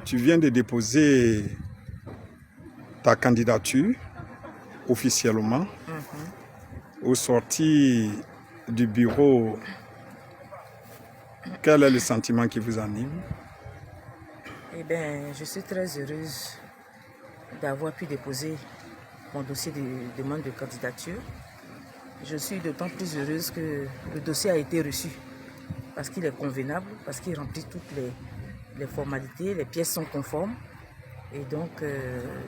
tu viens de déposer ta candidature officiellement au sorti du bureau. Quel est le sentiment qui vous anime? Eh bien, je suis très heureuse d'avoir pu déposer mon dossier de demande de candidature. Je suis d'autant plus heureuse que le dossier a été reçu parce qu'il est convenable, parce qu'il remplit toutes les formalités, les pièces sont conformes. Et donc,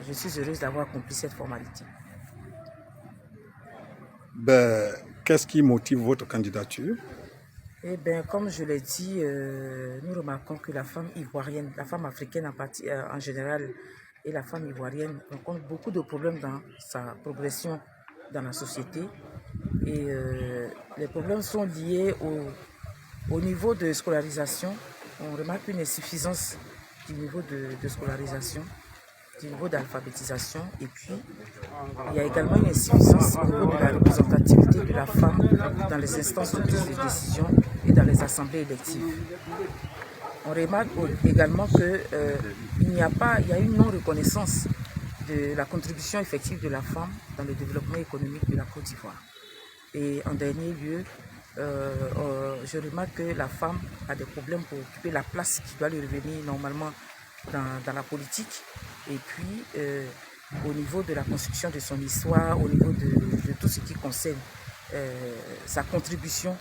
je suis heureuse d'avoir accompli cette formalité. Qu'est-ce qui motive votre candidature? Eh bien, comme je l'ai dit, nous remarquons que la femme ivoirienne, la femme africaine en général et la femme ivoirienne rencontrent beaucoup de problèmes dans sa progression dans la société. Et les problèmes sont liés au niveau de scolarisation. On remarque une insuffisance du niveau de scolarisation, du niveau d'alphabétisation. Et puis, il y a également une insuffisance au niveau de la représentativité de la femme dans les instances de prise de décision et dans les assemblées électives. On remarque également qu'il y a une non-reconnaissance de la contribution effective de la femme dans le développement économique de la Côte d'Ivoire. Et en dernier lieu, je remarque que la femme a des problèmes pour occuper la place qui doit lui revenir normalement dans la politique. Et puis, au niveau de la construction de son histoire, au niveau de tout ce qui concerne sa contribution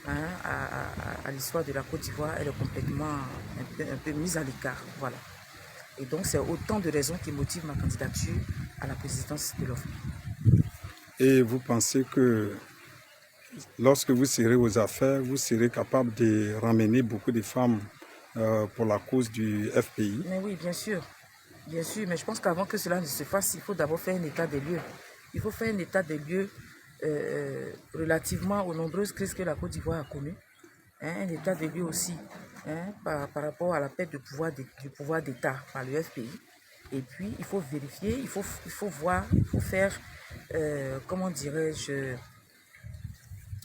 à l'histoire de la Côte d'Ivoire, elle est complètement un peu mise à l'écart. Voilà. Et donc, c'est autant de raisons qui motivent ma candidature à la présidence de l'OFNA. Et vous pensez que lorsque vous serez aux affaires, vous serez capable de ramener beaucoup de femmes pour la cause du FPI? Mais oui, bien sûr, mais je pense qu'avant que cela ne se fasse, il faut d'abord faire un état des lieux. Il faut faire un état des lieux relativement aux nombreuses crises que la Côte d'Ivoire a connues. Un état des lieux aussi par rapport à la perte du pouvoir d'État par le FPI. Et puis, il faut vérifier, il faut voir, il faut faire, comment dirais-je,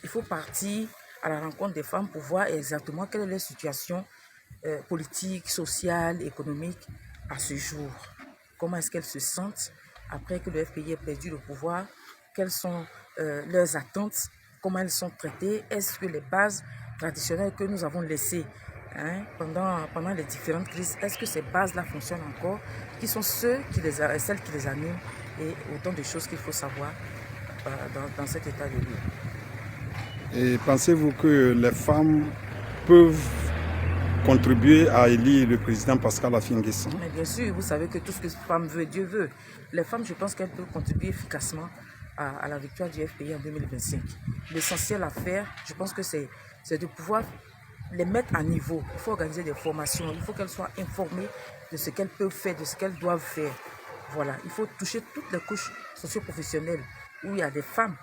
il faut partir à la rencontre des femmes pour voir exactement quelle est leur situation politique, sociale, économique à ce jour. Comment est-ce qu'elles se sentent après que le FPI ait perdu le pouvoir? Quelles sont leurs attentes? Comment elles sont traitées? Est-ce que les bases traditionnelles que nous avons laissées pendant les différentes crises, est-ce que ces bases-là fonctionnent encore? Qui sont celles qui les animent? Et autant de choses qu'il faut savoir dans cet état de lieu. Et pensez-vous que les femmes peuvent contribuer à élire le président Pascal Affi N'Guessan? Mais bien sûr, vous savez que tout ce que femme veut, Dieu veut. Les femmes, je pense qu'elles peuvent contribuer efficacement à la victoire du FPI en 2025. L'essentiel à faire, je pense que c'est de pouvoir les mettre à niveau. Il faut organiser des formations, il faut qu'elles soient informées de ce qu'elles peuvent faire, de ce qu'elles doivent faire. Voilà, il faut toucher toutes les couches socio-professionnelles où il y a des femmes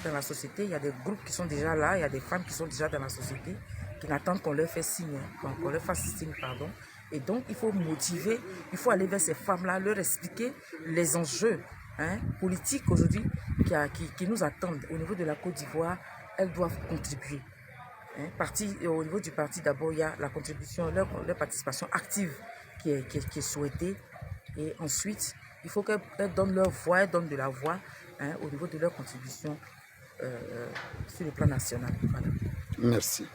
dans la société, il y a des groupes qui sont déjà là, il y a des femmes qui sont déjà dans la société, qui n'attendent qu'on leur fasse signe, qu'on leur fasse signe, pardon. Et donc, il faut motiver, il faut aller vers ces femmes-là, leur expliquer les enjeux politiques aujourd'hui qui nous attendent au niveau de la Côte d'Ivoire. Elles doivent contribuer. Au niveau du parti, d'abord, il y a la contribution, leur participation active qui est souhaitée. Et ensuite, il faut qu'elles donnent leur voix, elles donnent de la voix au niveau de leur contribution sur le plan national. Voilà. Merci.